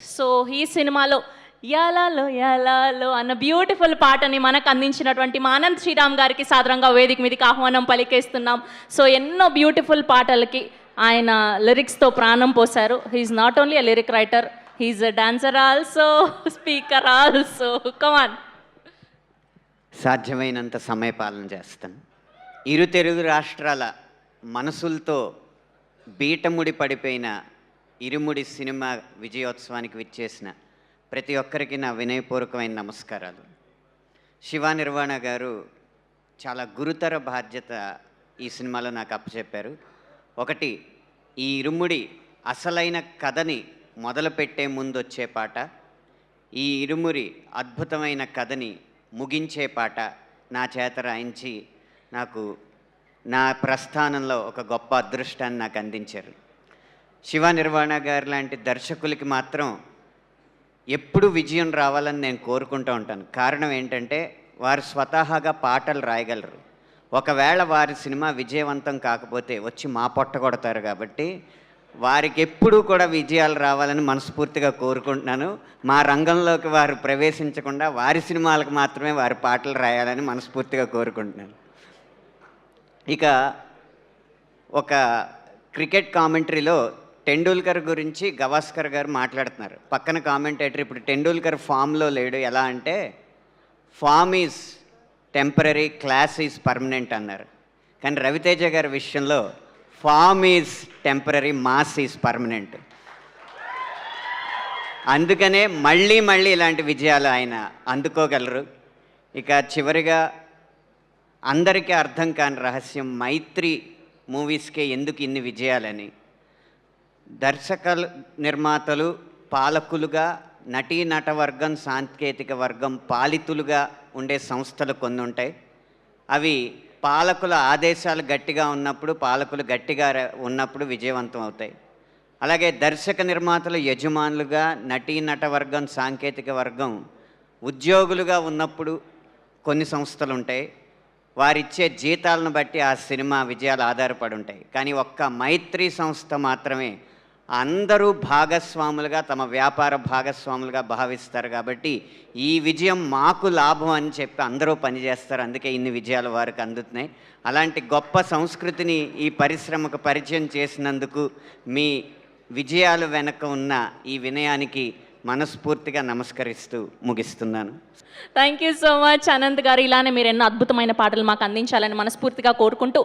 So ఈ సినిమాలో యాలాలో యాలాలో అన్న బ్యూటిఫుల్ పాటని మనకు అందించినటువంటి మా ఆనంద్ శ్రీరామ్ గారికి సాదరంగా వేదిక మీదకి ఆహ్వానం పలికేస్తున్నాం. సో ఎన్నో బ్యూటిఫుల్ పాటలకి ఆయన లిరిక్స్తో ప్రాణం పోశారు. He's not only a lyric writer, he's a dancer also, speaker also. Come on. సాధ్యమైనంత సమయపాలన చేస్తాను. ఇరు తెలుగు రాష్ట్రాల మనసులతో బీటముడి పడిపోయిన ఇరుముడి సినిమా విజయోత్సవానికి విచ్చేసిన ప్రతి ఒక్కరికి నా వినయపూర్వకమైన నమస్కారాలు. శివ నిర్వాణ గారు చాలా గురుతర బాధ్యత ఈ సినిమాలో నాకు అప్పచెప్పారు. ఒకటి, ఈ ఇరుముడి అసలైన కథని మొదలుపెట్టే ముందు వచ్చే పాట, ఈ ఇరుముడి అద్భుతమైన కథని ముగించే పాట నా చేత రాయించి నాకు నా ప్రస్థానంలో ఒక గొప్ప అదృష్టాన్ని నాకు అందించారు. శివ నిర్వాణ గారు లాంటి దర్శకులకి మాత్రం ఎప్పుడు విజయం రావాలని నేను కోరుకుంటూ ఉంటాను. కారణం ఏంటంటే వారు స్వతహాగా పాటలు రాయగలరు. ఒకవేళ వారి సినిమా విజయవంతం కాకపోతే వచ్చి మా పొట్ట కొడతారు. కాబట్టి వారికి ఎప్పుడూ కూడా విజయాలు రావాలని మనస్ఫూర్తిగా కోరుకుంటున్నాను. మా రంగంలోకి వారు ప్రవేశించకుండా వారి సినిమాలకు మాత్రమే వారి పాటలు రాయాలని మనస్ఫూర్తిగా కోరుకుంటున్నాను. ఇక ఒక క్రికెట్ కామెంటరీలో టెండూల్కర్ గురించి గవాస్కర్ గారు మాట్లాడుతున్నారు. పక్కన కామెంటేటర్ ఇప్పుడు టెండూల్కర్ ఫామ్లో లేడు, ఎలా అంటే form is temporary, class is permanent అన్నారు. కానీ రవితేజ గారి విషయంలో form is temporary, mass is permanent. అందుకనే మళ్ళీ మళ్ళీ ఇలాంటి విజయాలు ఆయన అందుకోగలరు. ఇక చివరిగా అందరికీ అర్థం కాని రహస్యం, మైత్రి మూవీస్కే ఎందుకు ఇన్ని విజయాలని. దర్శకులు, నిర్మాతలు, పాలకులుగా, నటీ నటవర్గం, సాంకేతిక వర్గం, పాలితులుగా ఉండే సంస్థలు కొన్ని ఉంటాయి. అవి పాలకుల ఆదేశాలు గట్టిగా ఉన్నప్పుడు, పాలకులు గట్టిగా ఉన్నప్పుడు విజయవంతం అవుతాయి. అలాగే దర్శక నిర్మాతలు యజమానులుగా, నటీ నటవర్గం, సాంకేతిక వర్గం ఉద్యోగులుగా ఉన్నప్పుడు కొన్ని సంస్థలు ఉంటాయి. వారిచ్చే జీతాలను బట్టి ఆ సినిమా విజయాలు ఆధారపడి ఉంటాయి. కానీ ఒక్క మైత్రి సంస్థ మాత్రమే అందరూ భాగస్వాములుగా, తమ వ్యాపార భాగస్వాములుగా భావిస్తారు. కాబట్టి ఈ విజయం మాకు లాభం అని చెప్పి అందరూ పనిచేస్తారు. అందుకే ఇన్ని విజయాలు వారికి అందుతున్నాయి. అలాంటి గొప్ప సంస్కృతిని ఈ పరిశ్రమకు పరిచయం చేసినందుకు మీ విజయాలు వెనక ఉన్న ఈ వినయానికి మనస్ఫూర్తిగా నమస్కరిస్తూ ముగిస్తున్నాను. Thank you so much Anant గారు. ఇలానే మీరు ఎన్నో అద్భుతమైన పాటలు మాకు అందించాలని మనస్ఫూర్తిగా కోరుకుంటూ